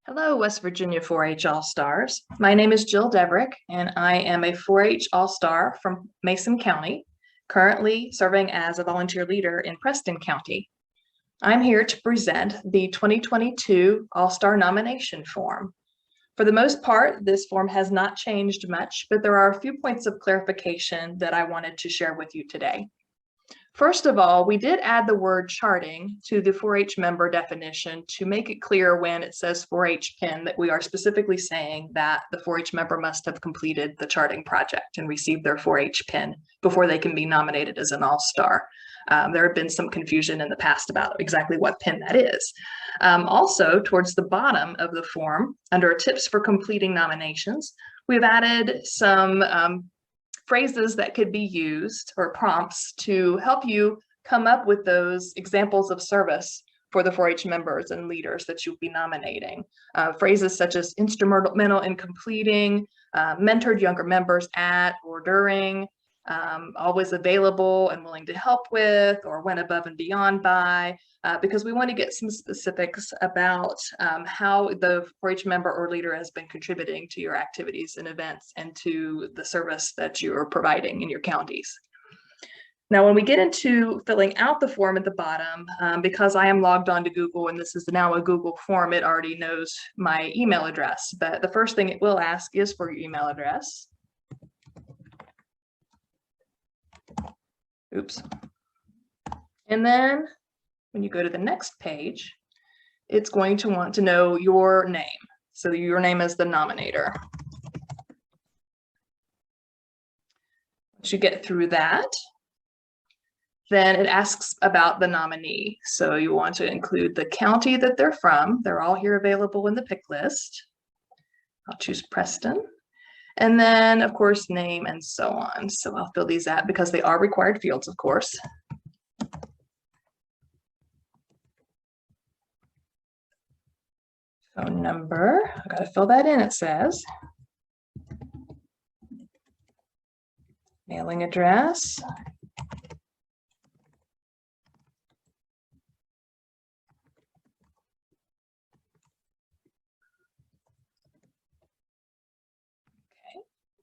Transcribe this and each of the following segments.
Hello, West Virginia 4-H All-Stars. My name is Jill Deverick, and I am a 4-H All-Star from Mason County, currently serving as a volunteer leader in Preston County. I'm here to present the 2022 All-Star nomination form. For the most part, this form has not changed much, but there are a few points of clarification that I wanted to share with you today. First of all, we did add the word charting to the 4-H member definition to make it clear when it says 4-H pin that we are specifically saying that the 4-H member must have completed the charting project and received their 4-H pin before they can be nominated as an all-star. There had been some confusion in the past about exactly what pin that is. Also, towards the bottom of the form, under tips for completing nominations, we've added some phrases that could be used or prompts to help you come up with those examples of service for the 4-H members and leaders that you'll be nominating. Phrases such as instrumental in completing, mentored younger members at or during, always available and willing to help with, or went above and beyond by, because we want to get some specifics about how the 4-H member or leader has been contributing to your activities and events and to the service that you are providing in your counties. Now, when we get into filling out the form at the bottom, because I am logged on to Google and this is now a Google form, it already knows my email address. But the first thing it will ask is for your email address. Oops. And then when you go to the next page, it's going to want to know your name. So your name is the nominator. Once you get through that, then it asks about the nominee. So you want to include the county that they're from. They're all here available in the pick list. I'll choose Preston. And then, of course, name and so on. So I'll fill these out because they are required fields, of course. Phone number, I've got to fill that in, it says. Mailing address.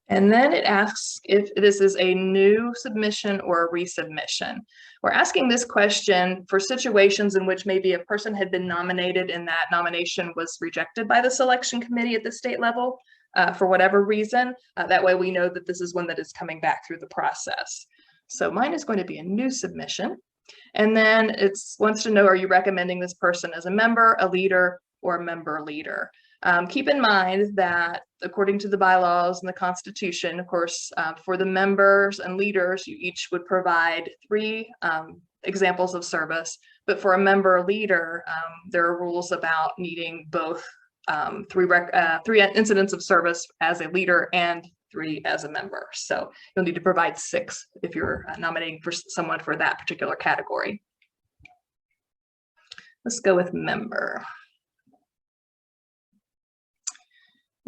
And then it asks if this is a new submission or a resubmission. We're asking this question for situations in which maybe a person had been nominated and that nomination was rejected by the selection committee at the state level for whatever reason. That way we know that this is one that is coming back through the process. So mine is going to be a new submission. And then it wants to know, are you recommending this person as a member, a leader, or a member leader? Keep in mind that according to the bylaws and the Constitution, of course, for the members and leaders, you each would provide 3 examples of service. But for a member leader, there are rules about needing both 3 incidents of service as a leader and 3 as a member. So you'll need to provide 6 if you're nominating for someone for that particular category. Let's go with member.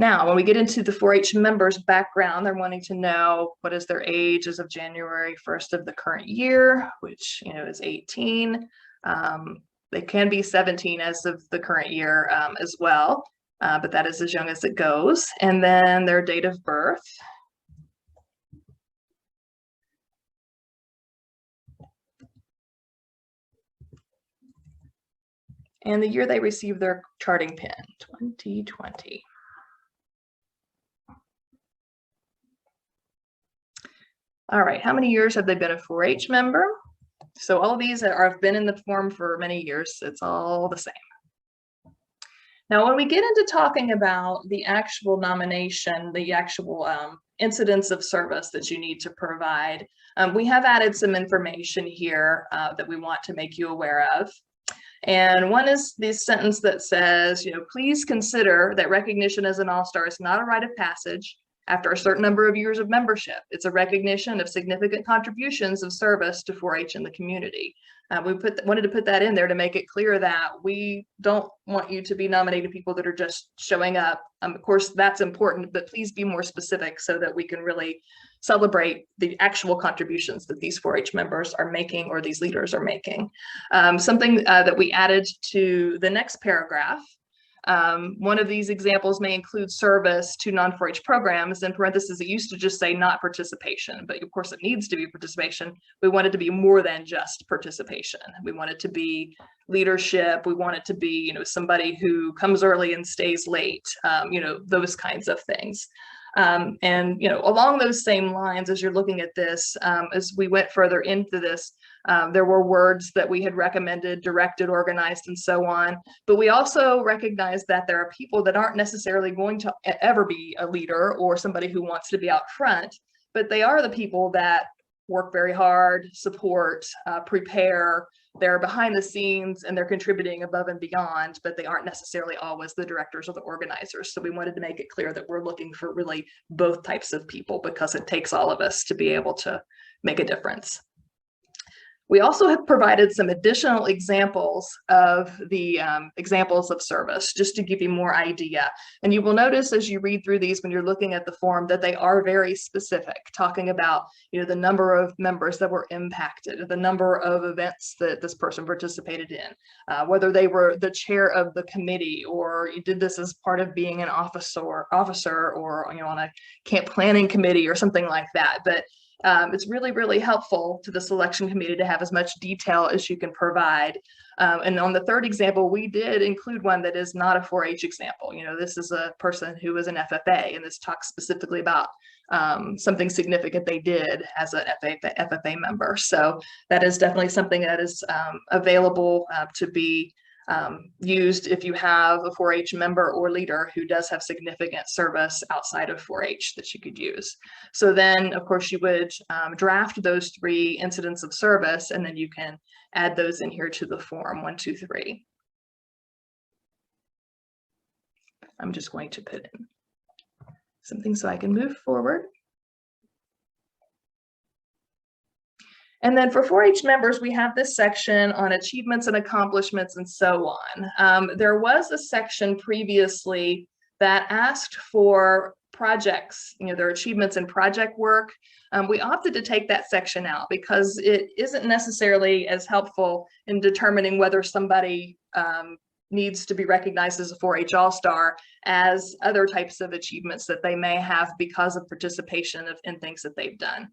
Now, when we get into the 4-H members' background, they're wanting to know what is their age as of January 1st of the current year, which is 18. They can be 17 as of the current year as well, but that is as young as it goes. And then their date of birth. And the year they received their charting pin, 2020. All right, how many years have they been a 4-H member? So all of these have been in the form for many years. It's all the same. Now, when we get into talking about the actual nomination, the actual incidents of service that you need to provide, we have added some information here that we want to make you aware of. And one is this sentence that says, please consider that recognition as an all-star is not a rite of passage after a certain number of years of membership. It's a recognition of significant contributions of service to 4-H in the community. We wanted to put that in there to make it clear that we don't want you to be nominating people that are just showing up. Of course, that's important, but please be more specific so that we can really celebrate the actual contributions that these 4-H members are making or these leaders are making. Something that we added to the next paragraph One of these examples may include service to non-4-H programs. In parentheses, it used to just say not participation, but of course it needs to be participation. We want it to be more than just participation. We want it to be leadership. We want it to be, somebody who comes early and stays late, those kinds of things. And along those same lines, as you're looking at this, as we went further into this, there were words that we had recommended, directed, organized, and so on. But we also recognize that there are people that aren't necessarily going to ever be a leader or somebody who wants to be out front, but they are the people that work very hard, support, prepare. They're behind the scenes and they're contributing above and beyond, but they aren't necessarily always the directors or the organizers. So we wanted to make it clear that we're looking for really both types of people, because it takes all of us to be able to make a difference. We also have provided some additional examples of the examples of service, just to give you more idea. And you will notice as you read through these when you're looking at the form that they are very specific, talking about the number of members that were impacted, the number of events that this person participated in, whether they were the chair of the committee or you did this as part of being an officer or on a camp planning committee or something like that. But it's really, really helpful to the selection committee to have as much detail as you can provide. And on the third example, we did include one that is not a 4-H example. This is a person who is an FFA, and this talks specifically about something significant they did as an FFA member. So that is definitely something that is available to be used if you have a 4-H member or leader who does have significant service outside of 4-H that you could use. So then, of course, you would draft those 3 incidents of service, and then you can add those in here to the form 1, 2, 3. I'm just going to put in something so I can move forward. And then for 4-H members, we have this section on achievements and accomplishments and so on. There was a section previously that asked for projects, their achievements in project work. We opted to take that section out because it isn't necessarily as helpful in determining whether somebody needs to be recognized as a 4-H All-Star as other types of achievements that they may have because of participation in things that they've done.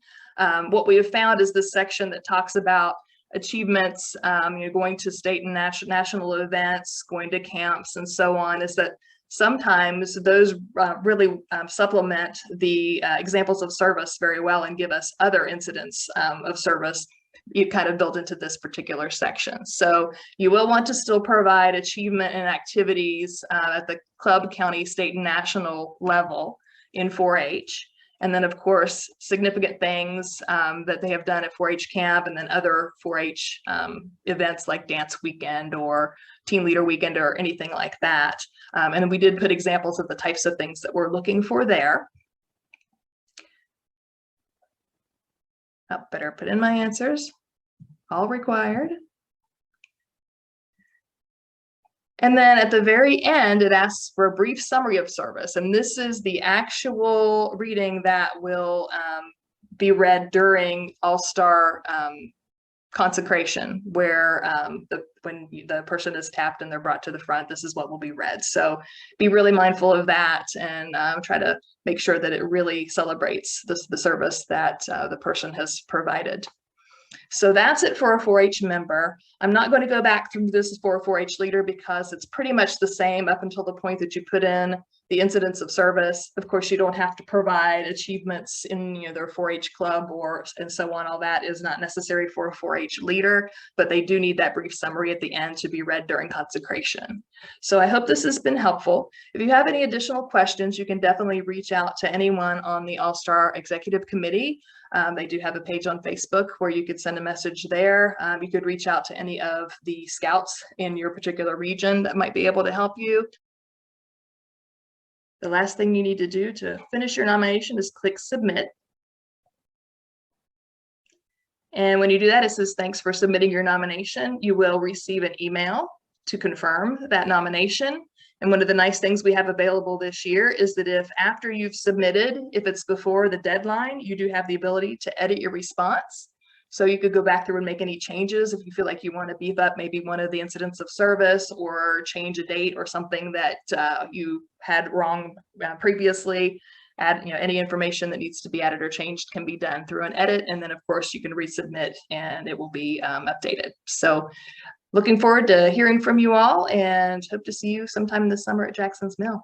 What we have found is this section that talks about achievements, going to state and national events, going to camps and so on, is that sometimes those really supplement the examples of service very well and give us other incidents of service you kind of built into this particular section. So you will want to still provide achievement and activities at the club, county, state, and national level in 4-H. And then, of course, significant things that they have done at 4-H camp, and then other 4-H events like dance weekend or team leader weekend or anything like that. And we did put examples of the types of things that we're looking for there. Oh, better put in my answers. All required. And then at the very end, it asks for a brief summary of service. And this is the actual reading that will be read during All-Star consecration, where when the person is tapped and they're brought to the front, this is what will be read. So be really mindful of that and try to make sure that it really celebrates the service that the person has provided. So that's it for a 4-H member. I'm not going to go back through this for a 4-H leader because it's pretty much the same up until the point that you put in the incidents of service. Of course, you don't have to provide achievements in their 4-H club and so on. All that is not necessary for a 4-H leader, but they do need that brief summary at the end to be read during consecration. So I hope this has been helpful. If you have any additional questions, you can definitely reach out to anyone on the All-Star Executive Committee. They do have a page on Facebook where you could send a message there. You could reach out to any of the scouts in your particular region that might be able to help you. The last thing you need to do to finish your nomination is click submit. And when you do that, it says, thanks for submitting your nomination. You will receive an email to confirm that nomination. And one of the nice things we have available this year is that if after you've submitted, if it's before the deadline, you do have the ability to edit your response. So you could go back through and make any changes if you feel like you want to beef up maybe one of the incidents of service or change a date or something that you had wrong previously. Add, any information that needs to be added or changed can be done through an edit. And then of course you can resubmit and it will be updated. So looking forward to hearing from you all and hope to see you sometime this summer at Jackson's Mill.